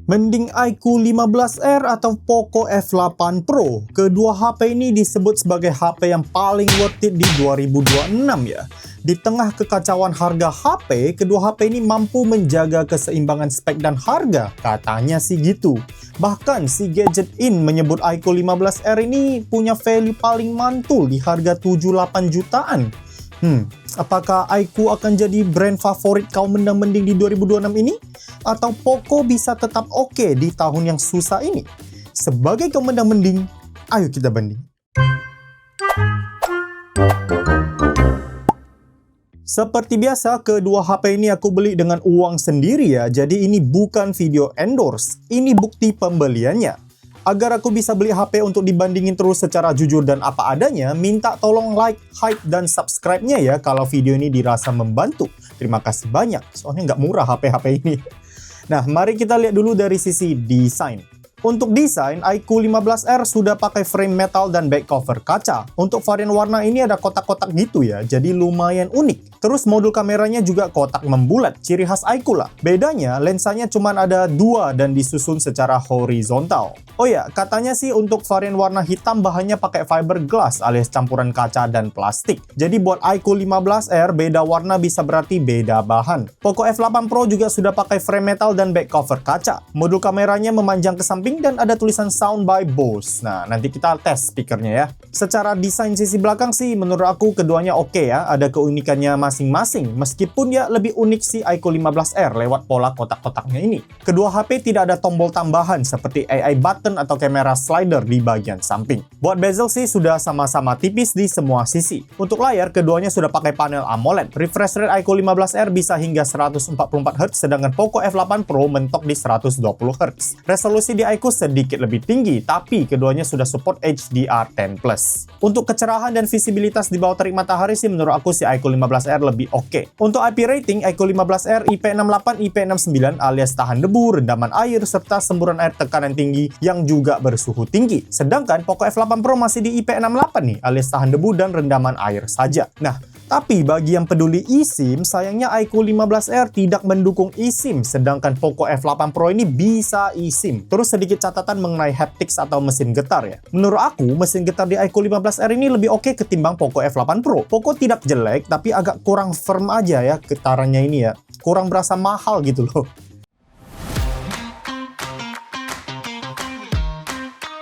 Mending iQOO 15R atau Poco F8 Pro? Kedua HP ini disebut sebagai HP yang paling worth it di 2026 ya. Di tengah kekacauan harga HP, kedua HP ini mampu menjaga keseimbangan spek dan harga. Katanya sih gitu. Bahkan si Gadget In menyebut iQOO 15R ini punya value paling mantul di harga 78 jutaan. Apakah iQOO akan jadi brand favorit kaum mendang-mending di 2026 ini? Atau Poco bisa tetap oke di tahun yang susah ini? Sebagai kaum mendang-mending, ayo kita banding. Seperti biasa, kedua HP ini aku beli dengan uang sendiri ya. Jadi ini bukan video endorse, ini bukti pembeliannya. Agar aku bisa beli HP untuk dibandingin terus secara jujur dan apa adanya, minta tolong like, hype, dan subscribe-nya ya kalau video ini dirasa membantu. Terima kasih banyak, soalnya nggak murah HP-HP ini. Nah, mari kita lihat dulu dari sisi desain. Untuk desain, iQOO 15R sudah pakai frame metal dan back cover kaca. Untuk varian warna ini ada kotak-kotak gitu ya, jadi lumayan unik. Terus modul kameranya juga kotak membulat, ciri khas iQOO lah. Bedanya, lensanya cuma ada 2 dan disusun secara horizontal. Oh ya, katanya sih untuk varian warna hitam bahannya pakai fiberglass alias campuran kaca dan plastik. Jadi buat iQOO 15R, beda warna bisa berarti beda bahan. Poco F8 Pro juga sudah pakai frame metal dan back cover kaca. Modul kameranya memanjang ke samping dan ada tulisan Sound by Bose. Nah, nanti kita tes speakernya ya. Secara desain sisi belakang sih menurut aku keduanya oke ya. Ada keunikannya masing-masing. Meskipun ya lebih unik si iQOO 15R lewat pola kotak-kotaknya ini. Kedua HP tidak ada tombol tambahan seperti AI button atau kamera slider di bagian samping. Buat bezel sih sudah sama-sama tipis di semua sisi. Untuk layar, keduanya sudah pakai panel AMOLED. Refresh rate iQOO 15R bisa hingga 144Hz, sedangkan Poco F8 Pro mentok di 120Hz. Resolusi di iQOO sedikit lebih tinggi, tapi keduanya sudah support HDR10+. Untuk kecerahan dan visibilitas di bawah terik matahari sih menurut aku si iQOO 15R lebih oke. Untuk IP rating, iQOO 15R IP68, IP69 alias tahan debu, rendaman air, serta semburan air tekanan tinggi yang juga bersuhu tinggi. Sedangkan Poco F8 Pro masih di IP68 nih, alias tahan debu dan rendaman air saja. Nah, tapi bagi yang peduli eSIM, sayangnya iQOO 15R tidak mendukung eSIM, sedangkan Poco F8 Pro ini bisa eSIM. Terus sedikit catatan mengenai haptics atau mesin getar ya. Menurut aku, mesin getar di iQOO 15R ini lebih oke ketimbang Poco F8 Pro. Poco tidak jelek, tapi agak kurang firm aja ya getarannya ini ya. Kurang berasa mahal gitu loh.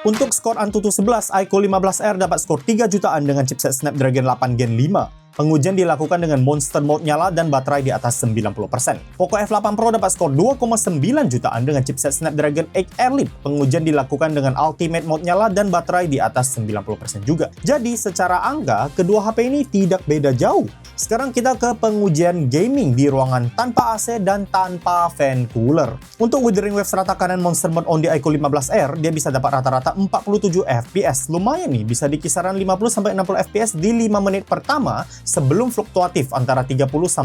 Untuk skor Antutu 11, iQOO 15R dapat skor 3 jutaan dengan chipset Snapdragon 8 Gen 5. Pengujian dilakukan dengan monster mode nyala dan baterai di atas 90%. Poco F8 Pro dapat skor 2,9 jutaan dengan chipset Snapdragon 8 Elite. Pengujian dilakukan dengan ultimate mode nyala dan baterai di atas 90% juga. Jadi secara angka, kedua HP ini tidak beda jauh. Sekarang kita ke pengujian gaming di ruangan tanpa AC dan tanpa fan cooler. Untuk Wuthering Waves rata kanan monster mode on di iQOO 15R, dia bisa dapat rata-rata 47 FPS. Lumayan nih, bisa di kisaran 50-60 FPS di 5 menit pertama sebelum fluktuatif antara 30-50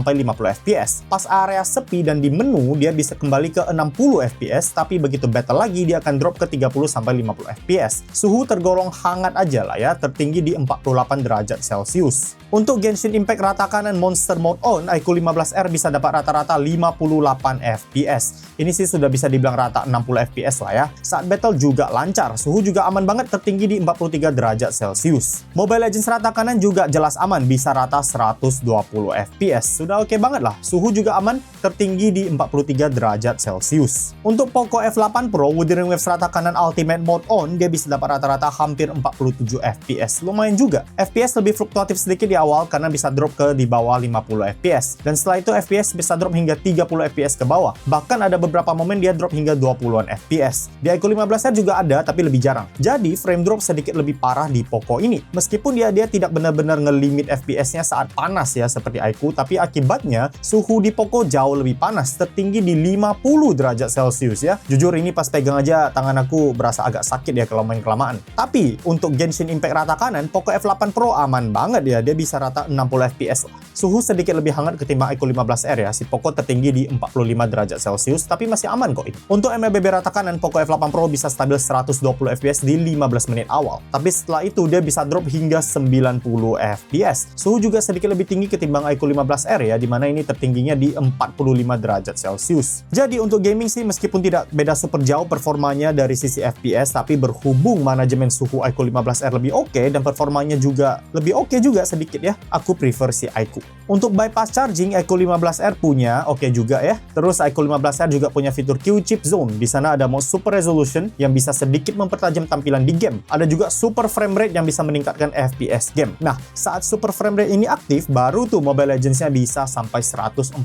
FPS. Pas area sepi dan di menu, dia bisa kembali ke 60 FPS, tapi begitu battle lagi, dia akan drop ke 30-50 FPS. Suhu tergolong hangat aja lah ya, tertinggi di 48 derajat Celcius. Untuk Genshin Impact rata kanan Monster Mode On, iQOO 15R bisa dapat rata-rata 58 FPS. Ini sih sudah bisa dibilang rata 60 FPS lah ya. Saat battle juga lancar, suhu juga aman banget, tertinggi di 43 derajat Celcius. Mobile Legends rata kanan juga jelas aman, bisa rata 120 FPS. Sudah oke banget lah, suhu juga aman, tertinggi di 43 derajat Celcius. Untuk Poco F8 Pro, Wuthering Waves rata kanan Ultimate Mode On, dia bisa dapat rata-rata hampir 47 FPS. Lumayan juga. FPS lebih fluktuatif sedikit di awal karena bisa drop ke di bawah 50 FPS. Dan setelah itu FPS bisa drop hingga 30 FPS ke bawah. Bahkan ada beberapa momen dia drop hingga 20-an FPS. Di iQOO 15R juga ada, tapi lebih jarang. Jadi frame drop sedikit lebih parah di Poco ini. Meskipun dia tidak benar-benar ngelimit FPS-nya saat panas ya seperti iQOO, tapi akibatnya suhu di Poco jauh lebih panas, tertinggi di 50 derajat Celcius ya. Jujur ini pas pegang aja tangan aku berasa agak sakit ya kalau main kelamaan. Tapi untuk Genshin Impact rata kanan, Poco F8 Pro aman banget ya, dia bisa rata 60 FPS lah. Suhu sedikit lebih hangat ketimbang iQOO 15R ya, si Poco tertinggi di 45 derajat Celcius, tapi masih aman kok ini. Untuk MLBB rata kanan, Poco F8 Pro bisa stabil 120 FPS di 15 menit awal. Tapi setelah itu dia bisa drop hingga 90 FPS. Suhu juga sedikit lebih tinggi ketimbang iQOO 15R ya, dimana ini tertingginya di 45 derajat Celcius. Jadi untuk gaming sih meskipun tidak beda super jauh performanya dari sisi FPS, tapi berhubung manajemen suhu iQOO 15R lebih oke dan performanya juga lebih oke juga sedikit ya, aku prefer si iQOO. Untuk bypass charging, iQOO 15R punya oke juga ya. Terus iQOO 15R juga punya fitur Q-Chip Zone. Di sana ada mode Super Resolution yang bisa sedikit mempertajam tampilan di game. Ada juga Super Frame Rate yang bisa meningkatkan FPS game. Nah, saat Super Frame Rate ini aktif, baru tuh Mobile Legends-nya bisa sampai 144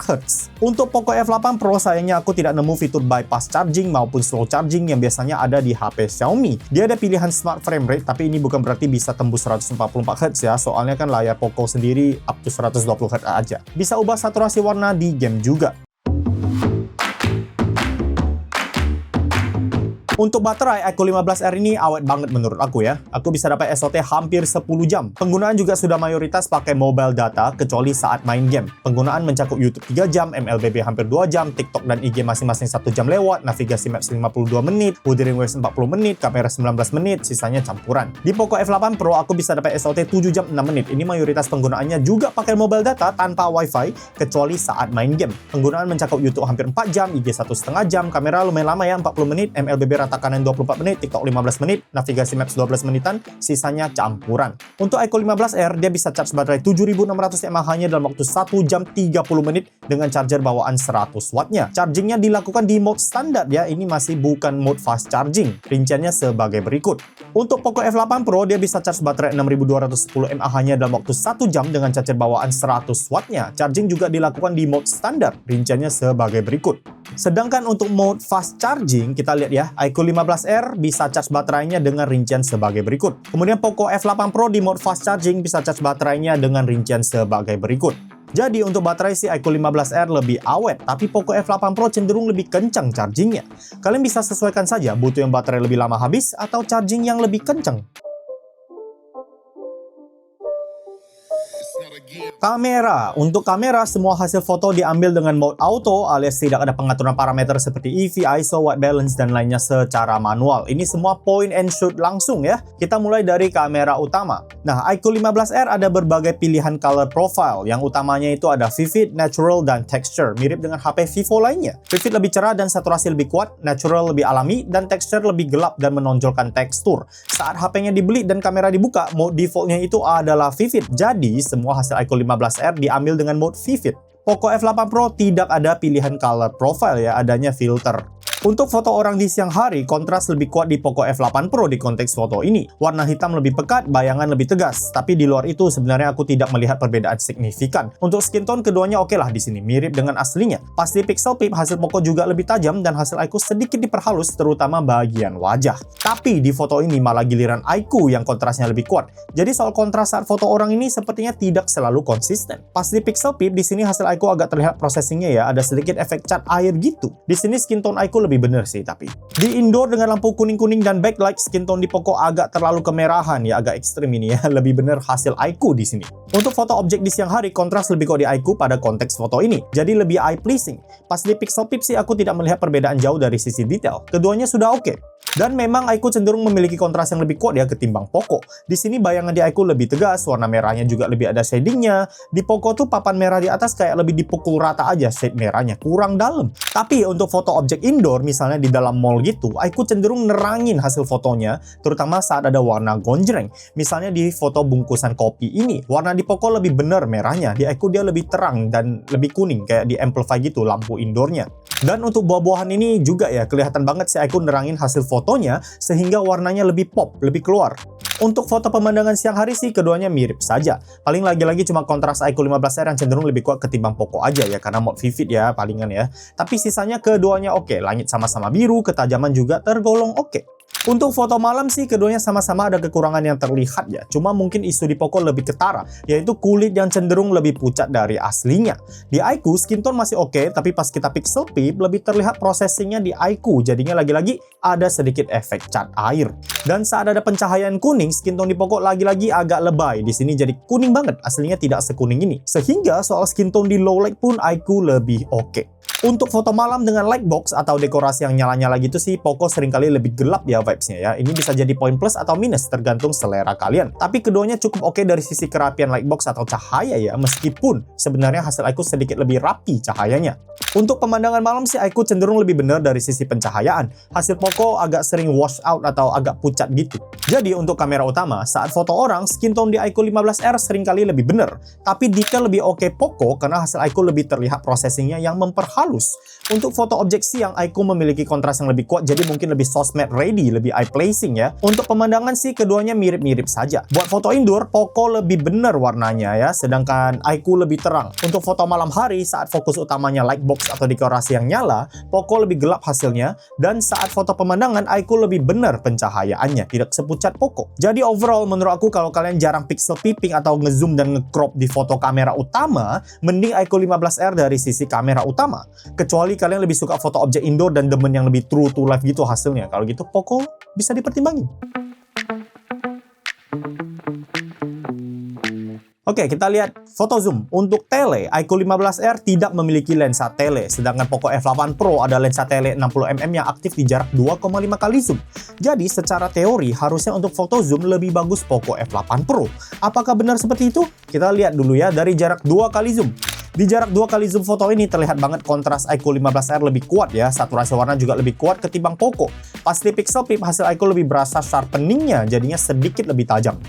Hz. Untuk Poco F8 Pro sayangnya aku tidak nemu fitur bypass charging maupun slow charging yang biasanya ada di HP Xiaomi. Dia ada pilihan Smart Frame Rate, tapi ini bukan berarti bisa tembus 144 Hz ya, soalnya kan layar Poco sendiri up to 120 Hz aja. Bisa ubah saturasi warna di game juga. Untuk baterai, iQOO 15R ini awet banget menurut aku ya. Aku bisa dapat SOT hampir 10 jam. Penggunaan juga sudah mayoritas pakai mobile data, kecuali saat main game. Penggunaan mencakup YouTube 3 jam, MLBB hampir 2 jam, TikTok dan IG masing-masing 1 jam lewat, navigasi Maps 52 menit, Wuthering Waves 40 menit, kamera 19 menit, sisanya campuran. Di Poco F8 Pro, aku bisa dapat SOT 7 jam 6 menit. Ini mayoritas penggunaannya juga pakai mobile data tanpa WiFi, kecuali saat main game. Penggunaan mencakup YouTube hampir 4 jam, IG 1,5 jam, kamera lumayan lama ya, 40 menit, MLBB rata kanan 24 menit, TikTok 15 menit, navigasi Maps 12 menitan, sisanya campuran. Untuk iQOO 15R, dia bisa charge baterai 7600 mAh-nya dalam waktu 1 jam 30 menit dengan charger bawaan 100 wattnya. Chargingnya dilakukan di mode standar ya, ini masih bukan mode fast charging. Rinciannya sebagai berikut. Untuk Poco F8 Pro, dia bisa charge baterai 6210 mAh-nya dalam waktu 1 jam dengan charger bawaan 100 wattnya. Charging juga dilakukan di mode standar. Rinciannya sebagai berikut. Sedangkan untuk mode fast charging, kita lihat ya, iQOO 15R bisa charge baterainya dengan rincian sebagai berikut. Kemudian Poco F8 Pro di mode fast charging bisa charge baterainya dengan rincian sebagai berikut. Jadi untuk baterai si iQOO 15R lebih awet, tapi Poco F8 Pro cenderung lebih kencang chargingnya. Kalian bisa sesuaikan saja butuh yang baterai lebih lama habis atau charging yang lebih kencang. Kamera. Untuk kamera, semua hasil foto diambil dengan mode auto alias tidak ada pengaturan parameter seperti EV, ISO, white balance, dan lainnya secara manual. Ini semua point and shoot langsung ya. Kita mulai dari kamera utama. Nah, iQOO 15R ada berbagai pilihan color profile. Yang utamanya itu ada Vivid, Natural, dan Texture. Mirip dengan HP Vivo lainnya. Vivid lebih cerah dan saturasi lebih kuat, Natural lebih alami, dan Texture lebih gelap dan menonjolkan tekstur. Saat HP-nya dibeli dan kamera dibuka, mode defaultnya itu adalah Vivid. Jadi, semua hasil iQOO 15R diambil dengan mode Vivid. Poco F8 Pro tidak ada pilihan color profile ya, adanya filter. Untuk foto orang di siang hari, kontras lebih kuat di Poco F8 Pro di konteks foto ini. Warna hitam lebih pekat, bayangan lebih tegas. Tapi di luar itu sebenarnya aku tidak melihat perbedaan signifikan. Untuk skin tone keduanya oke lah di sini, mirip dengan aslinya. Pas di pixel peep, hasil Poco juga lebih tajam dan hasil iQOO sedikit diperhalus, terutama bagian wajah. Tapi di foto ini malah giliran iQOO yang kontrasnya lebih kuat. Jadi soal kontras saat foto orang ini sepertinya tidak selalu konsisten. Pas di pixel peep, di sini hasil iQOO agak terlihat processingnya ya, ada sedikit efek cat air gitu. Di sini skin tone iQOO lebih bener sih tapi. Di indoor dengan lampu kuning-kuning dan backlight, skin tone di Poco agak terlalu kemerahan ya, agak ekstrim ini ya. Lebih bener hasil iQOO di sini. Untuk foto objek di siang hari, kontras lebih kuat di iQOO pada konteks foto ini. Jadi lebih eye pleasing. Pas di pixel peep sih aku tidak melihat perbedaan jauh dari sisi detail. Keduanya sudah oke. Dan memang iQOO cenderung memiliki kontras yang lebih kuat ya ketimbang Poco. Di sini bayangan di iQOO lebih tegas, warna merahnya juga lebih ada shadingnya. Di Poco tuh papan merah di atas kayak lebih dipukul rata aja, shade merahnya kurang dalam. Tapi untuk foto objek indoor, misalnya di dalam mall gitu, iQOO cenderung nerangin hasil fotonya, terutama saat ada warna gonjreng. Misalnya di foto bungkusan kopi ini, warna di Poco lebih bener merahnya, di iQOO dia lebih terang dan lebih kuning, kayak di amplify gitu lampu indoornya. Dan untuk buah-buahan ini juga ya, kelihatan banget si iQOO nerangin hasil fotonya sehingga warnanya lebih pop, lebih keluar. Untuk foto pemandangan siang hari sih keduanya mirip saja. Paling lagi-lagi cuma kontras iQOO 15R yang cenderung lebih kuat ketimbang Poco aja ya, karena mode Vivid ya palingan ya. Tapi sisanya keduanya oke, langit sama-sama biru, ketajaman juga tergolong oke. Untuk foto malam sih keduanya sama-sama ada kekurangan yang terlihat ya. Cuma mungkin isu di Poco lebih ketara, yaitu kulit yang cenderung lebih pucat dari aslinya. Di iQOO skin tone masih oke, tapi pas kita pixel peep lebih terlihat processingnya di iQOO. Jadinya lagi-lagi ada sedikit efek cat air. Dan saat ada pencahayaan kuning, skin tone di Poco lagi-lagi agak lebay. Di sini jadi kuning banget, aslinya tidak sekuning ini. Sehingga soal skin tone di low light pun iQOO lebih oke. Untuk foto malam dengan lightbox atau dekorasi yang nyala-nyala gitu sih, Poco seringkali lebih gelap ya vibes-nya ya. Ini bisa jadi poin plus atau minus tergantung selera kalian. Tapi keduanya cukup oke dari sisi kerapian lightbox atau cahaya ya, meskipun sebenarnya hasil iQOO sedikit lebih rapi cahayanya. Untuk pemandangan malam sih iQOO cenderung lebih benar dari sisi pencahayaan. Hasil Poco agak sering wash out atau agak pucat gitu. Jadi untuk kamera utama, saat foto orang, skin tone di iQOO 15R seringkali lebih benar. Tapi detail lebih oke Poco karena hasil iQOO lebih terlihat processingnya yang memperhalus. Untuk foto objek siang, iQOO memiliki kontras yang lebih kuat, jadi mungkin lebih sosmed ready, lebih eye pleasing ya. Untuk pemandangan sih keduanya mirip-mirip saja. Buat foto indoor, Poco lebih benar warnanya ya, sedangkan iQOO lebih terang. Untuk foto malam hari, saat fokus utamanya lightbox atau dekorasi yang nyala, Poco lebih gelap hasilnya, dan saat foto pemandangan, iQOO lebih benar pencahayaannya, tidak sepucat Poco. Jadi overall, menurut aku kalau kalian jarang pixel peeping atau ngezoom dan ngecrop di foto kamera utama, mending iQOO 15R dari sisi kamera utama. Kecuali kalian lebih suka foto objek indoor dan demen yang lebih true to life gitu hasilnya. Kalau gitu Poco bisa dipertimbangin. Oke, kita lihat foto zoom. Untuk tele, iQOO 15R tidak memiliki lensa tele, sedangkan Poco F8 Pro ada lensa tele 60mm yang aktif di jarak 2,5 kali zoom. Jadi, secara teori, harusnya untuk foto zoom lebih bagus Poco F8 Pro. Apakah benar seperti itu? Kita lihat dulu ya dari jarak 2 kali zoom. Di jarak 2 kali zoom foto ini terlihat banget kontras iQOO 15R lebih kuat ya, saturasi warna juga lebih kuat ketimbang Poco. Pasti pixel peep hasil iQOO lebih berasa sharpeningnya, jadinya sedikit lebih tajam.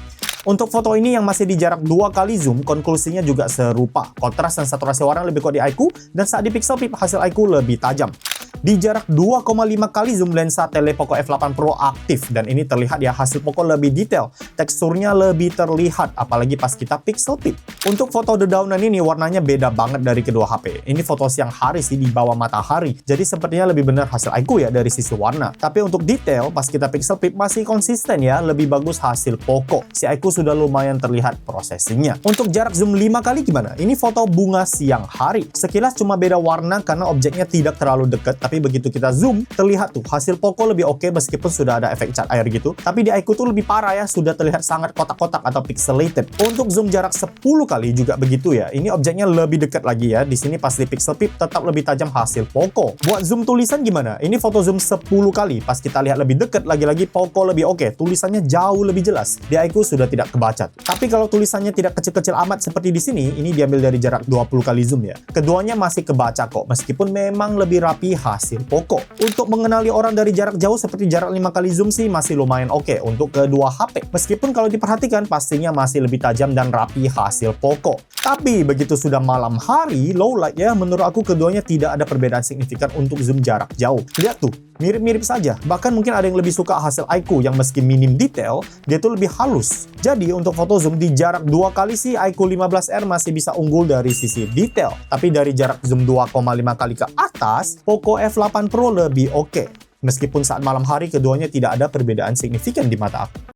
Untuk foto ini yang masih di jarak 2 kali zoom, konklusinya juga serupa. Kontras dan saturasi warna lebih kuat di iQOO, dan saat di pixel peep hasil iQOO lebih tajam. Di jarak 2,5 kali zoom lensa tele Poco F8 Pro aktif, dan ini terlihat ya hasil Poco lebih detail, teksturnya lebih terlihat apalagi pas kita pixel peep. Untuk foto dedaunan ini warnanya beda banget dari kedua HP. Ini foto siang hari sih di bawah matahari, jadi sepertinya lebih benar hasil iQOO ya dari sisi warna. Tapi untuk detail pas kita pixel peep masih konsisten ya, lebih bagus hasil Poco. Si iQOO sudah lumayan terlihat processingnya. Untuk jarak zoom 5 kali gimana? Ini foto bunga siang hari. Sekilas cuma beda warna karena objeknya tidak terlalu dekat, tapi begitu kita zoom, terlihat tuh hasil Poco lebih oke meskipun sudah ada efek cat air gitu. Tapi di iQOO tuh lebih parah ya, sudah terlihat sangat kotak-kotak atau pixelated. Untuk zoom jarak 10 kali juga begitu ya. Ini objeknya lebih dekat lagi ya. Di sini pas di pixel peep tetap lebih tajam hasil Poco. Buat zoom tulisan gimana? Ini foto zoom 10 kali. Pas kita lihat lebih dekat, lagi-lagi Poco lebih oke. Tulisannya jauh lebih jelas. Di iQOO sudah tidak kebaca. Tapi kalau tulisannya tidak kecil-kecil amat seperti di sini, ini diambil dari jarak 20 kali zoom ya. Keduanya masih kebaca kok, meskipun memang lebih rapi hasil Poco. Untuk mengenali orang dari jarak jauh seperti jarak 5 kali zoom sih masih lumayan oke untuk kedua HP. Meskipun kalau diperhatikan pastinya masih lebih tajam dan rapi hasil Poco. Tapi begitu sudah malam hari, low light ya, menurut aku keduanya tidak ada perbedaan signifikan untuk zoom jarak jauh. Lihat tuh, mirip-mirip saja. Bahkan mungkin ada yang lebih suka hasil iQOO yang meski minim detail, dia tuh lebih halus. Jadi untuk foto zoom di jarak 2 kali sih iQOO 15R masih bisa unggul dari sisi detail. Tapi dari jarak zoom 2,5 kali ke atas, Poco F8 Pro lebih oke. Meskipun saat malam hari keduanya tidak ada perbedaan signifikan di mata aku.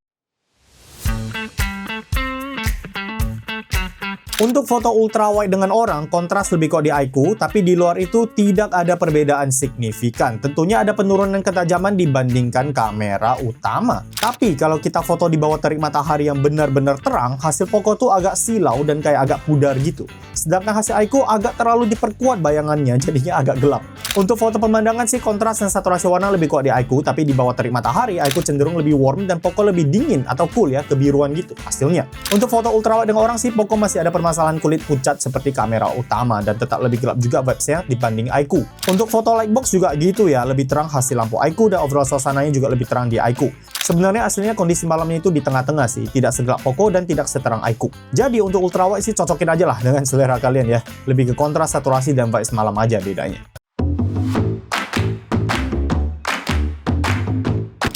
Untuk foto ultrawide dengan orang, kontras lebih kuat di iQOO, tapi di luar itu tidak ada perbedaan signifikan. Tentunya ada penurunan ketajaman dibandingkan kamera utama. Tapi kalau kita foto di bawah terik matahari yang benar-benar terang, hasil Poco tuh agak silau dan kayak agak pudar gitu. Sedangkan hasil iQOO agak terlalu diperkuat bayangannya, jadinya agak gelap. Untuk foto pemandangan sih kontras dan saturasi warna lebih kuat di iQOO, tapi di bawah terik matahari, iQOO cenderung lebih warm dan Poco lebih dingin atau cool ya, kebiruan gitu hasilnya. Untuk foto ultrawide dengan orang sih, Poco masih ada permasalahan kulit pucat seperti kamera utama dan tetap lebih gelap juga vibes-nya dibanding iQOO. Untuk foto lightbox juga gitu ya, lebih terang hasil lampu iQOO dan overall suasananya juga lebih terang di iQOO. Sebenarnya aslinya kondisi malamnya itu di tengah-tengah sih, tidak segelap Poco dan tidak seterang iQOO. Jadi untuk ultrawide sih cocokin aja lah dengan selera kalian ya, lebih ke kontras, saturasi, dan vibes malam aja bedanya.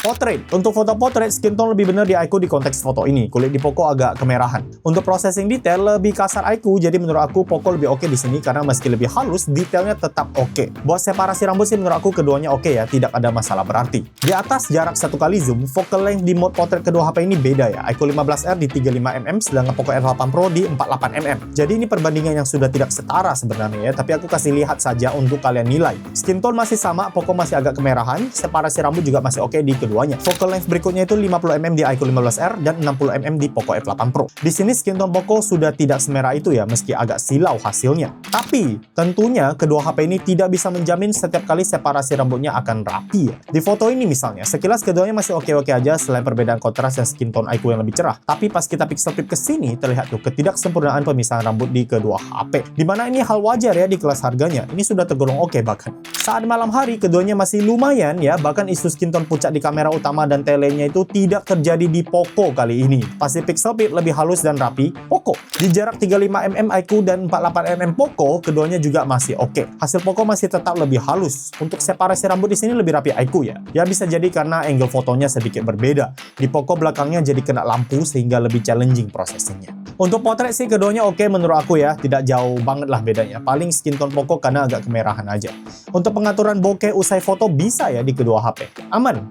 Portrait. Untuk foto portrait, skin tone lebih benar di iQOO di konteks foto ini. Kulit di Poco agak kemerahan. Untuk processing detail lebih kasar iQOO, jadi menurut aku Poco lebih oke di sini karena meski lebih halus, detailnya tetap oke. Buat separasi rambut sih menurut aku keduanya oke ya, tidak ada masalah berarti. Di atas jarak 1 kali zoom, focal length di mode portrait kedua HP ini beda ya. iQOO 15R di 35mm, sedangkan Poco F8 Pro di 48mm. Jadi ini perbandingan yang sudah tidak setara sebenarnya ya, tapi aku kasih lihat saja untuk kalian nilai. Skin tone masih sama, Poco masih agak kemerahan, separasi rambut juga masih oke di kedua keduanya. Focal length berikutnya itu 50mm di iQOO 15R dan 60mm di Poco F8 Pro. Di sini skin tone Poco sudah tidak semerah itu ya, meski agak silau hasilnya. Tapi tentunya kedua HP ini tidak bisa menjamin setiap kali separasi rambutnya akan rapi ya. Di foto ini misalnya, sekilas keduanya masih oke-oke aja selain perbedaan kontras dan skin tone iQOO yang lebih cerah. Tapi pas kita pixel flip ke sini, terlihat tuh ketidaksempurnaan pemisahan rambut di kedua HP. Dimana ini hal wajar ya di kelas harganya. Ini sudah tergolong oke bahkan. Saat malam hari, keduanya masih lumayan ya, bahkan isu skin tone pucat di kamera utama dan telenya itu tidak terjadi di Poco kali ini. Pas di pixel flip lebih halus dan rapi, Poco. Di jarak 35mm iQOO dan 48mm Poco, keduanya juga masih oke. Hasil Poco masih tetap lebih halus. Untuk separasi rambut di sini lebih rapi iQOO ya. Ya bisa jadi karena angle fotonya sedikit berbeda. Di Poco belakangnya jadi kena lampu sehingga lebih challenging prosesnya. Untuk potret sih keduanya oke menurut aku ya, tidak jauh banget lah bedanya. Paling skin tone Poco karena agak kemerahan aja. Untuk pengaturan bokeh usai foto bisa ya di kedua HP. Aman.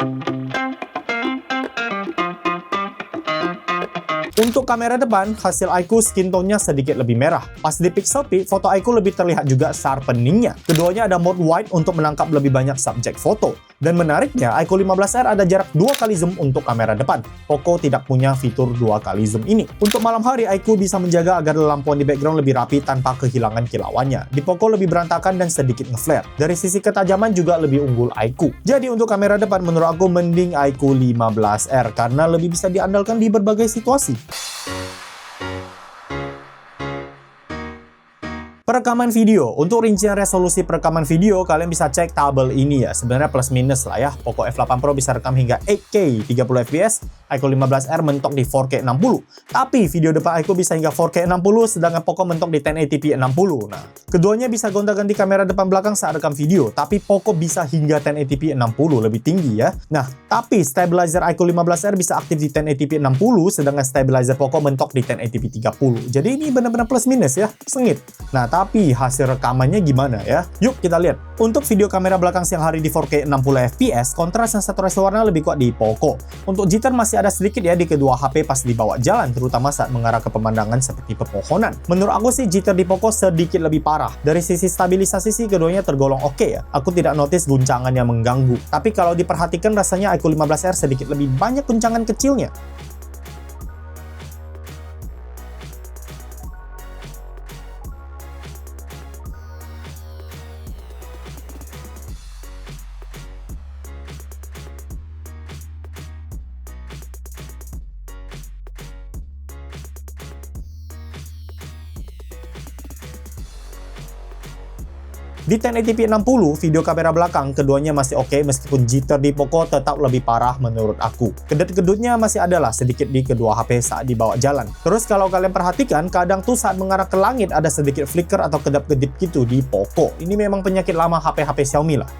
Untuk kamera depan, hasil iQOO skin tone-nya sedikit lebih merah. Pas di pixel peak, foto iQOO lebih terlihat juga sharpening-nya. Keduanya ada mode wide untuk menangkap lebih banyak subjek foto. Dan menariknya, iQOO 15R ada jarak 2 kali zoom untuk kamera depan. Poco tidak punya fitur 2 kali zoom ini. Untuk malam hari, iQOO bisa menjaga agar lampuan di background lebih rapi tanpa kehilangan kilauannya. Di Poco lebih berantakan dan sedikit nge-flare. Dari sisi ketajaman juga lebih unggul iQOO. Jadi untuk kamera depan menurut aku mending iQOO 15R karena lebih bisa diandalkan di berbagai situasi. Perekaman video. Untuk rincian resolusi perekaman video, kalian bisa cek tabel ini ya. Sebenarnya plus minus lah ya. Poco F8 Pro bisa rekam hingga 8K 30fps, iQOO 15R mentok di 4K 60. Tapi video depan iQOO bisa hingga 4K 60, sedangkan Poco mentok di 1080p 60. Nah, keduanya bisa gonta-ganti kamera depan belakang saat rekam video, tapi Poco bisa hingga 1080p 60, lebih tinggi ya. Nah, tapi stabilizer iQOO 15R bisa aktif di 1080p 60, sedangkan stabilizer Poco mentok di 1080p 30. Jadi ini benar-benar plus minus ya, sengit. Nah, tapi hasil rekamannya gimana ya? Yuk kita lihat. Untuk video kamera belakang siang hari di 4K 60fps, kontras dan saturasi warna lebih kuat di Poco. Untuk jitter masih ada sedikit ya di kedua HP pas dibawa jalan, terutama saat mengarah ke pemandangan seperti pepohonan. Menurut aku sih jitter di Poco sedikit lebih parah. Dari sisi stabilisasi sih keduanya tergolong oke ya. Aku tidak notice guncangan yang mengganggu. Tapi kalau diperhatikan rasanya iQOO 15R sedikit lebih banyak guncangan kecilnya. Di 1080p 60, video kamera belakang keduanya masih oke meskipun jitter di Poco tetap lebih parah menurut aku. Kedut-kedutnya masih adalah sedikit di kedua HP saat dibawa jalan. Terus kalau kalian perhatikan, kadang tuh saat mengarah ke langit ada sedikit flicker atau kedap-kedip gitu di Poco. Ini memang penyakit lama HP-HP Xiaomi lah.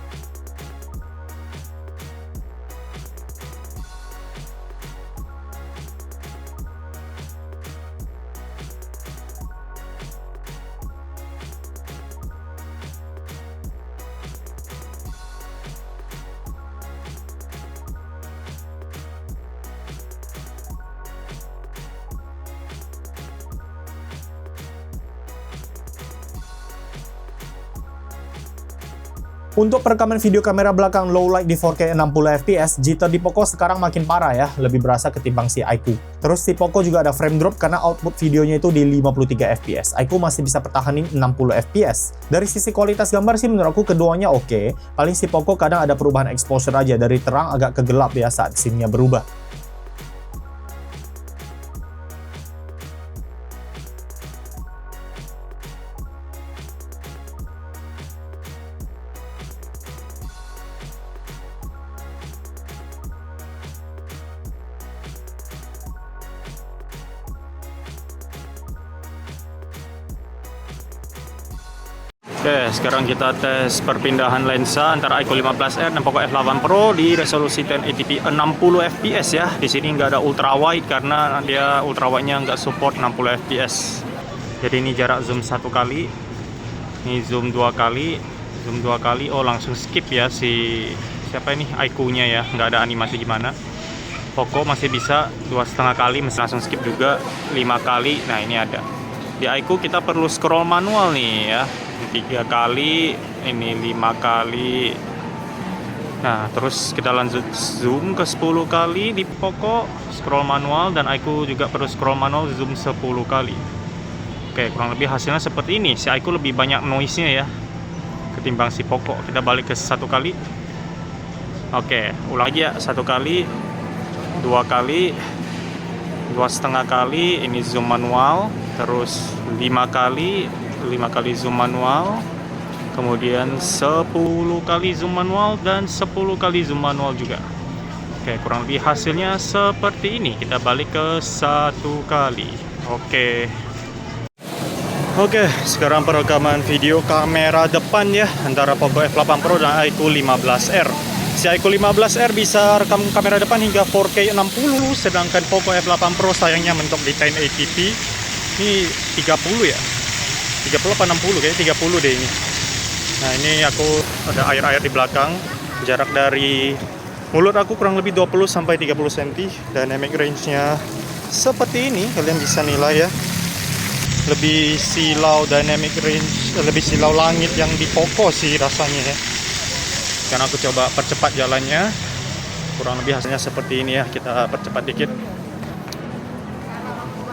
Untuk perekaman video kamera belakang low light di 4K 60fps, jitter di Poco sekarang makin parah ya, lebih berasa ketimbang si iQOO. Terus si Poco juga ada frame drop karena output videonya itu di 53fps. iQOO masih bisa pertahanin 60fps. Dari sisi kualitas gambar sih menurut aku keduanya oke. Paling si Poco kadang ada perubahan exposure aja, dari terang agak ke gelap ya saat scene-nya berubah. Oke, sekarang kita tes perpindahan lensa antara iQOO 15R dan Poco F8 Pro di resolusi 1080p 60fps ya. Di sini nggak ada ultra wide karena dia ultra wide-nya nggak support 60fps. Jadi ini jarak zoom 1 kali, ini zoom 2 kali, zoom 2 kali. Oh langsung skip ya si siapa ini iQOO-nya ya, nggak ada animasi gimana. Poco masih bisa 2,5 kali, masih langsung skip juga 5 kali. Nah ini ada. Di iQOO kita perlu scroll manual nih ya. 3 kali, ini 5 kali. Nah, terus kita lanjut zoom ke 10 kali di Poco, scroll manual, dan iQOO juga perlu scroll manual zoom 10 kali. Oke, kurang lebih hasilnya seperti ini. Si iQOO lebih banyak noise-nya ya ketimbang si Poco. Kita balik ke 1 kali. Oke, ulang lagi ya, 1 kali, 2 kali, 2,5 kali, ini zoom manual, terus 5 kali zoom manual, kemudian 10 kali zoom manual, dan 10 kali zoom manual juga. Oke, kurang lebih hasilnya seperti ini. Kita balik ke 1 kali. Oke, sekarang perekaman video kamera depan ya, antara Poco F8 Pro dan iQOO 15R. Si iQOO 15R bisa rekam kamera depan hingga 4K 60, sedangkan Poco F8 Pro sayangnya mentok di 1080p. Ini 30 ya? 30 apa 60 kayaknya 30 deh ini. Nah, ini aku ada air-air di belakang. Jarak dari mulut aku kurang lebih 20 sampai 30 cm. Dynamic range-nya seperti ini, kalian bisa nilai ya. Lebih silau dynamic range, lebih silau langit yang di Poco sih rasanya ya. Karena aku coba percepat jalannya, kurang lebih hasilnya seperti ini ya. Kita percepat dikit.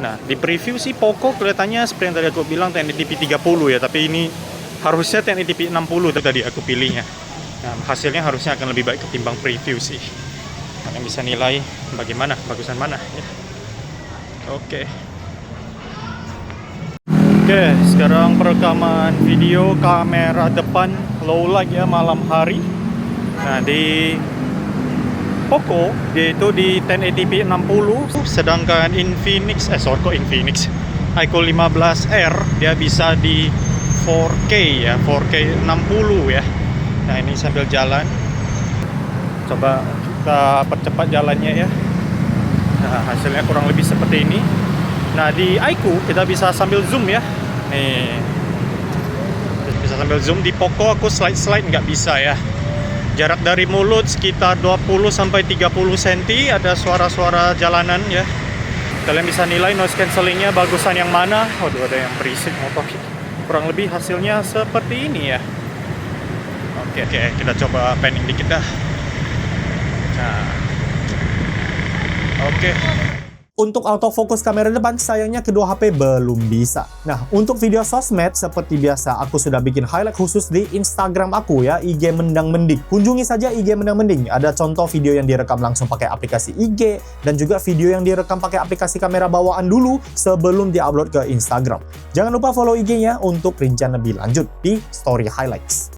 Nah, di preview sih Poco kelihatannya seperti yang tadi aku bilang 1080p 30 ya, tapi ini harusnya 1080p 60 tadi aku pilihnya. Nah, hasilnya harusnya akan lebih baik ketimbang preview sih. Kalian bisa nilai bagaimana, bagusan mana ya. Oke, sekarang perekaman video kamera depan low light ya, malam hari. Nah, di Poco dia itu di 1080p 60, sedangkan iQOO 15R dia bisa di 4K ya, 4K 60 ya. Nah, ini sambil jalan, coba kita percepat jalannya ya. Nah, hasilnya kurang lebih seperti ini. Nah, di iQOO kita bisa sambil zoom ya. Nih, bisa sambil zoom. Di Poco aku slide nggak bisa ya. Jarak dari mulut sekitar 20 sampai 30 cm, ada suara-suara jalanan ya. Kalian bisa nilai noise cancellingnya bagusan yang mana. Waduh, ada yang berisik motor. Kurang lebih hasilnya seperti ini ya. Oke, kita coba panning dikit dah. Nah, oke. Untuk autofocus kamera depan, sayangnya kedua HP belum bisa. Nah, untuk video sosmed, seperti biasa, aku sudah bikin highlight khusus di Instagram aku ya, IG Mendang Mending. Kunjungi saja IG Mendang Mending. Ada contoh video yang direkam langsung pakai aplikasi IG, dan juga video yang direkam pakai aplikasi kamera bawaan dulu sebelum diupload ke Instagram. Jangan lupa follow IG-nya untuk rincian lebih lanjut di Story Highlights.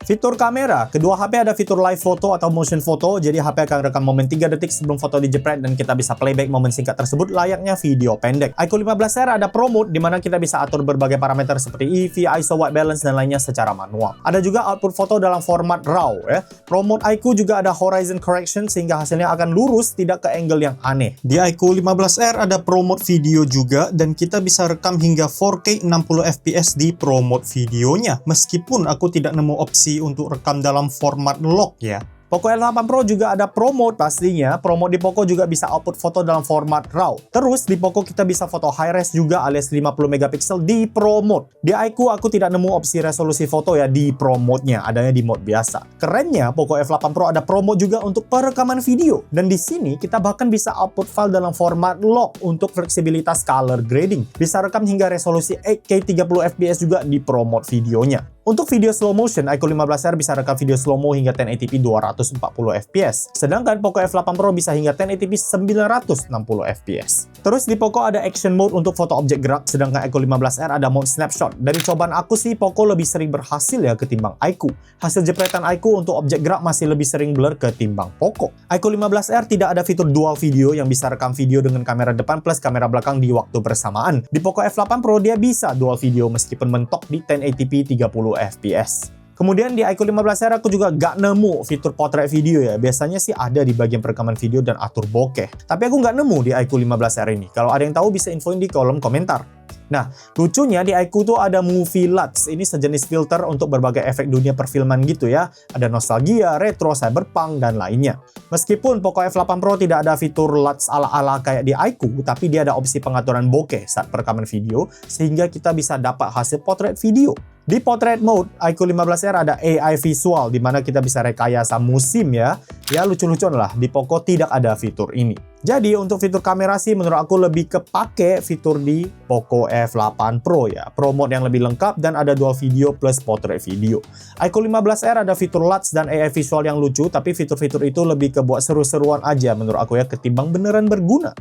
Fitur kamera, kedua HP ada fitur live photo atau motion photo, jadi HP akan rekam momen 3 detik sebelum foto dijepret dan kita bisa playback momen singkat tersebut layaknya video pendek. iQOO 15R ada Pro Mode di mana kita bisa atur berbagai parameter seperti EV, ISO, white balance, dan lainnya secara manual. Ada juga output foto dalam format RAW ya. Pro Mode iQOO juga ada horizon correction sehingga hasilnya akan lurus, tidak ke angle yang aneh. Di iQOO 15R ada Pro Mode video juga dan kita bisa rekam hingga 4K 60fps di Pro Mode videonya. Meskipun aku tidak nemu opsi untuk rekam dalam format log ya. Poco F8 Pro juga ada Pro Mode pastinya. Pro Mode di Poco juga bisa output foto dalam format RAW. Terus di Poco kita bisa foto high res juga alias 50 megapiksel di Pro Mode. Di iQOO aku tidak nemu opsi resolusi foto ya di Pro Mode-nya, adanya di mode biasa. Kerennya Poco F8 Pro ada Pro Mode juga untuk perekaman video. Dan di sini kita bahkan bisa output file dalam format log untuk fleksibilitas color grading. Bisa rekam hingga resolusi 8K 30fps juga di Pro Mode videonya. Untuk video slow motion, iQOO 15R bisa rekam video slow-mo hingga 1080p 240fps. Sedangkan Poco F8 Pro bisa hingga 1080p 960fps. Terus di Poco ada action mode untuk foto objek gerak, sedangkan iQOO 15R ada mode snapshot. Dari cobaan aku sih, Poco lebih sering berhasil ya ketimbang iQOO. Hasil jepretan iQOO untuk objek gerak masih lebih sering blur ketimbang Poco. iQOO 15R tidak ada fitur dual video yang bisa rekam video dengan kamera depan plus kamera belakang di waktu bersamaan. Di Poco F8 Pro dia bisa dual video meskipun mentok di 1080p 30fps. Kemudian di iQOO 15R aku juga gak nemu fitur potret video ya. Biasanya sih ada di bagian perekaman video dan atur bokeh. Tapi aku gak nemu di iQOO 15R ini. Kalau ada yang tahu bisa infoin di kolom komentar. Nah, lucunya di iQOO tuh ada Movie LUTs. Ini sejenis filter untuk berbagai efek dunia perfilman gitu ya. Ada nostalgia, retro, cyberpunk, dan lainnya. Meskipun Poco F8 Pro tidak ada fitur LUTs ala-ala kayak di iQOO, tapi dia ada opsi pengaturan bokeh saat perekaman video, sehingga kita bisa dapat hasil potret video. Di Portrait Mode, iQOO 15R ada AI visual, di mana kita bisa rekayasa musim ya. Ya lucu-lucuan lah, di Poco tidak ada fitur ini. Jadi untuk fitur kamera sih menurut aku lebih kepake fitur di Poco F8 Pro ya. Pro Mode yang lebih lengkap dan ada dual video plus portrait video. iQOO 15R ada fitur LUTs dan AI visual yang lucu, tapi fitur-fitur itu lebih ke buat seru-seruan aja menurut aku ya, ketimbang beneran berguna.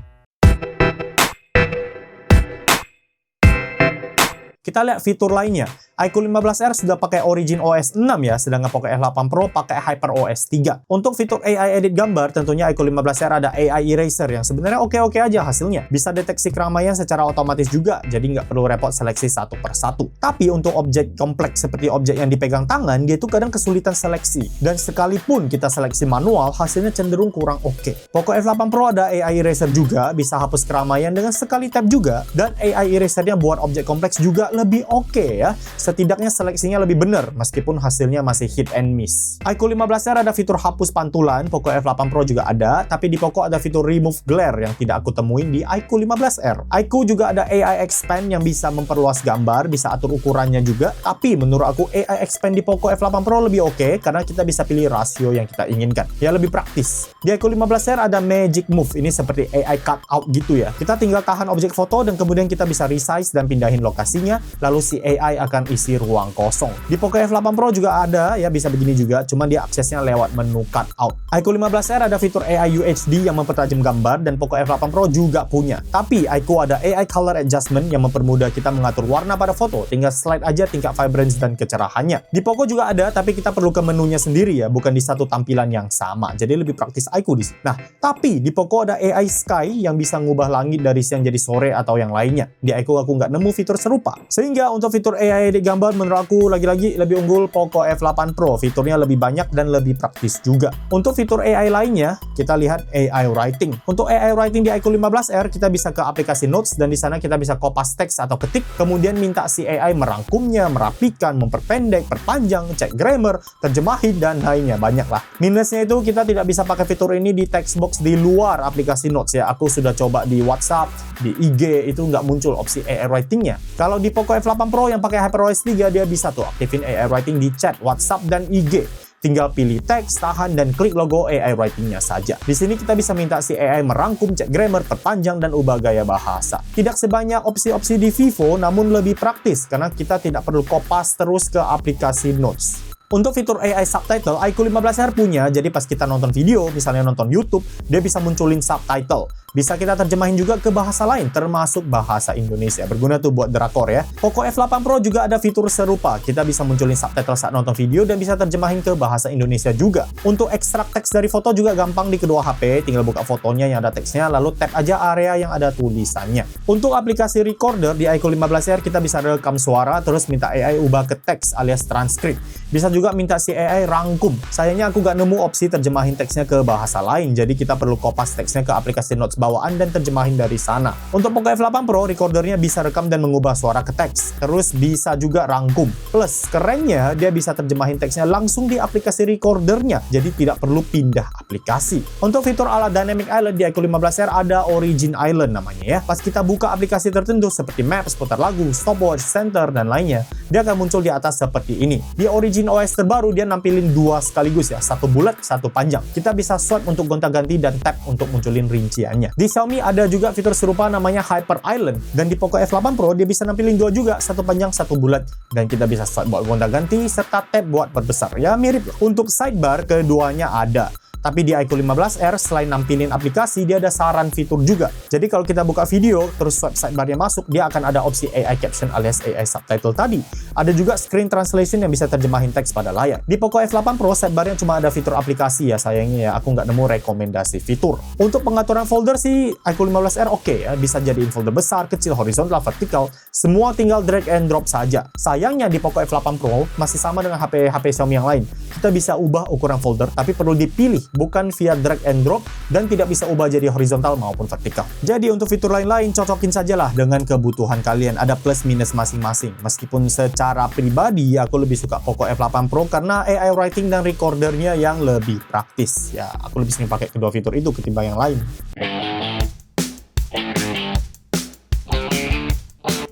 Kita lihat fitur lainnya. iQOO 15R sudah pakai Origin OS 6 ya, sedangkan Poco F8 Pro pakai HyperOS 3. Untuk fitur AI edit gambar, tentunya iQOO 15R ada AI Eraser yang sebenarnya oke-oke aja hasilnya. Bisa deteksi keramaian secara otomatis juga, jadi nggak perlu repot seleksi satu per satu. Tapi untuk objek kompleks seperti objek yang dipegang tangan, dia tuh kadang kesulitan seleksi. Dan sekalipun kita seleksi manual, hasilnya cenderung kurang oke. Poco F8 Pro ada AI Eraser juga, bisa hapus keramaian dengan sekali tap juga, dan AI Erasernya buat objek kompleks juga lebih oke ya. Setidaknya seleksinya lebih benar, meskipun hasilnya masih hit and miss. iQOO 15R ada fitur hapus pantulan, Poco F8 Pro juga ada, tapi di Poco ada fitur remove glare yang tidak aku temuin di iQOO 15R. iQOO juga ada AI expand yang bisa memperluas gambar, bisa atur ukurannya juga, tapi menurut aku AI expand di Poco F8 Pro lebih oke, karena kita bisa pilih rasio yang kita inginkan. Ya lebih praktis. Di iQOO 15R ada Magic Move, ini seperti AI cutout gitu ya. Kita tinggal tahan objek foto dan kemudian kita bisa resize dan pindahin lokasinya, lalu si AI akan isi ruang kosong. Di Poco F8 Pro juga ada ya, bisa begini juga, cuman dia aksesnya lewat menu cutout. iQOO 15R ada fitur AI UHD yang mempertajam gambar dan Poco F8 Pro juga punya. Tapi iQOO ada AI color adjustment yang mempermudah kita mengatur warna pada foto, tinggal slide aja tingkat vibrance dan kecerahannya. Di Poco juga ada, tapi kita perlu ke menunya sendiri ya, bukan di satu tampilan yang sama. Jadi lebih praktis iQOO di sini. Nah, tapi di Poco ada AI Sky yang bisa ngubah langit dari siang jadi sore atau yang lainnya. Di iQOO aku nggak nemu fitur serupa. Sehingga untuk fitur AI edit gambar menurut aku lagi-lagi lebih unggul Poco F8 Pro. Fiturnya lebih banyak dan lebih praktis juga. Untuk fitur AI lainnya, kita lihat AI Writing. Untuk AI Writing di iQOO 15R, kita bisa ke aplikasi Notes dan di sana kita bisa kopas teks atau ketik, kemudian minta si AI merangkumnya, merapikan, memperpendek, perpanjang, cek grammar, terjemahin, dan lainnya. Banyak lah. Minusnya itu kita tidak bisa pakai fitur ini di text box di luar aplikasi Notes ya. Aku sudah coba di WhatsApp, di IG, itu nggak muncul opsi AI Writing-nya. Kalau di Poco F8 Pro yang pakai HyperOS 3, dia bisa tuh aktifin AI Writing di chat, WhatsApp, dan IG. Tinggal pilih teks, tahan, dan klik logo AI Writing-nya saja. Di sini kita bisa minta si AI merangkum, cek grammar, perpanjang, dan ubah gaya bahasa. Tidak sebanyak opsi-opsi di Vivo, namun lebih praktis karena kita tidak perlu kopas terus ke aplikasi Notes. Untuk fitur AI subtitle, iQOO 15R punya, jadi pas kita nonton video, misalnya nonton YouTube, dia bisa munculin subtitle. Bisa kita terjemahin juga ke bahasa lain, termasuk bahasa Indonesia. Berguna tuh buat drakor ya. Poco F8 Pro juga ada fitur serupa. Kita bisa munculin subtitle saat nonton video dan bisa terjemahin ke bahasa Indonesia juga. Untuk ekstrak teks dari foto juga gampang di kedua HP. Tinggal buka fotonya yang ada teksnya, lalu tap aja area yang ada tulisannya. Untuk aplikasi recorder di iQOO 15R, kita bisa rekam suara, terus minta AI ubah ke teks alias transkrip. Bisa juga minta si AI rangkum. Sayangnya aku gak nemu opsi terjemahin teksnya ke bahasa lain, jadi kita perlu kopas teksnya ke aplikasi Notes bawaan dan terjemahin dari sana. Untuk Poco F8 Pro, recordernya bisa rekam dan mengubah suara ke teks, terus bisa juga rangkum. Plus, kerennya dia bisa terjemahin teksnya langsung di aplikasi recordernya, jadi tidak perlu pindah aplikasi. Untuk fitur ala Dynamic Island di iQOO 15R ada Origin Island namanya ya. Pas kita buka aplikasi tertentu seperti Maps, putar lagu, stopwatch, center, dan lainnya, dia akan muncul di atas seperti ini. Di Origin OS terbaru, dia nampilin dua sekaligus ya, satu bulat, satu panjang. Kita bisa swipe untuk gonta-ganti dan tap untuk munculin rinciannya. Di Xiaomi ada juga fitur serupa namanya Hyper Island, dan di Poco F8 Pro dia bisa nampilin dua juga, satu panjang, satu bulat, dan kita bisa swipe buat gonta-ganti serta tap buat perbesar. Ya mirip. Untuk sidebar, keduanya ada. Tapi di iQOO 15R, selain nampilin aplikasi, dia ada saran fitur juga. Jadi kalau kita buka video, terus swipe sidebarnya masuk, dia akan ada opsi AI Caption alias AI Subtitle tadi. Ada juga Screen Translation yang bisa terjemahin teks pada layar. Di Poco F8 Pro, sidebarnya cuma ada fitur aplikasi ya, sayangnya ya, aku nggak nemu rekomendasi fitur. Untuk pengaturan folder sih, iQOO 15R oke ya, bisa jadiin folder besar, kecil, horizontal, vertikal, semua tinggal drag and drop saja. Sayangnya di Poco F8 Pro, masih sama dengan HP Xiaomi yang lain. Kita bisa ubah ukuran folder, tapi perlu dipilih bukan via drag and drop, dan tidak bisa ubah jadi horizontal maupun vertikal. Jadi untuk fitur lain-lain cocokin sajalah dengan kebutuhan kalian, ada plus minus masing-masing. Meskipun secara pribadi aku lebih suka Poco F8 Pro karena AI writing dan recordernya yang lebih praktis. Ya, aku lebih sering pakai kedua fitur itu ketimbang yang lain.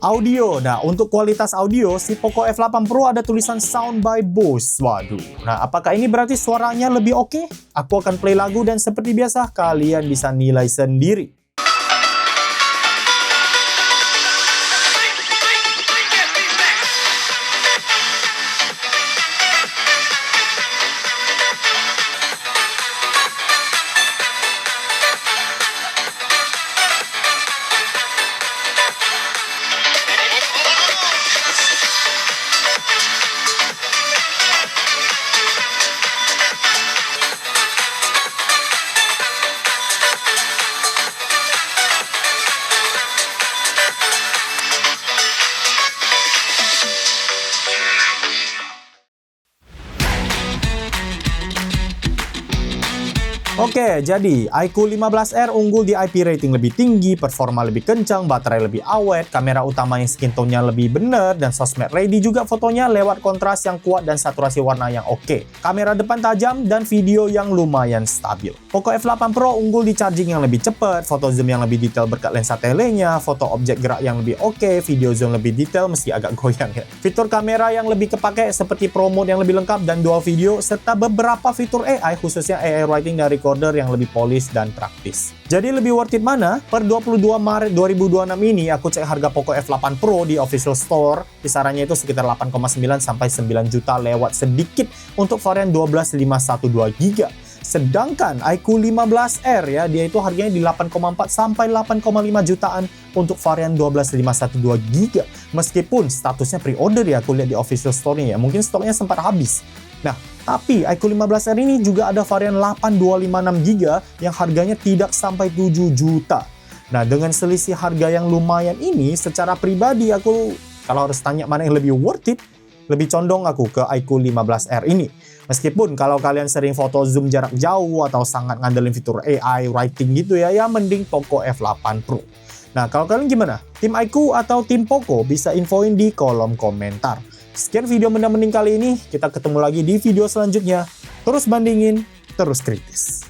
Audio. Nah, untuk kualitas audio, si Poco F8 Pro ada tulisan Sound by Bose. Waduh. Nah, apakah ini berarti suaranya lebih oke? Aku akan play lagu dan seperti biasa, kalian bisa nilai sendiri. Oke, jadi iQOO 15R unggul di IP rating lebih tinggi, performa lebih kencang, baterai lebih awet, kamera utama yang skin tone-nya lebih bener, dan sosmed ready juga fotonya lewat kontras yang kuat dan saturasi warna yang oke. Kamera depan tajam dan video yang lumayan stabil. Poco F8 Pro unggul di charging yang lebih cepat, foto zoom yang lebih detail berkat lensa telenya, foto objek gerak yang lebih oke, video zoom lebih detail meski agak goyang ya. Fitur kamera yang lebih kepake seperti Pro Mode yang lebih lengkap dan dual video, serta beberapa fitur AI khususnya AI writing dan recorder yang lebih polis dan praktis. Jadi lebih worth it mana? Per 22 Maret 2026 ini aku cek harga Poco F8 Pro di official store, kisarannya itu sekitar 8,9 sampai 9 juta lewat sedikit untuk varian 12512GB. Sedangkan iQOO 15R ya, dia itu harganya di 8,4 sampai 8,5 jutaan untuk varian 12512GB. Meskipun statusnya pre-order ya, aku lihat di official store-nya ya, mungkin stoknya sempat habis. Nah, tapi iQOO 15R ini juga ada varian 8256GB yang harganya tidak sampai 7 juta. Nah, dengan selisih harga yang lumayan ini, secara pribadi aku kalau harus tanya mana yang lebih worth it, lebih condong aku ke iQOO 15R ini. Meskipun kalau kalian sering foto zoom jarak jauh atau sangat ngandelin fitur AI writing gitu ya, ya mending Poco F8 Pro. Nah, kalau kalian gimana? Tim iQOO atau tim Poco? Bisa infoin di kolom komentar. Sekian video mending kali ini, kita ketemu lagi di video selanjutnya. Terus bandingin, terus kritis.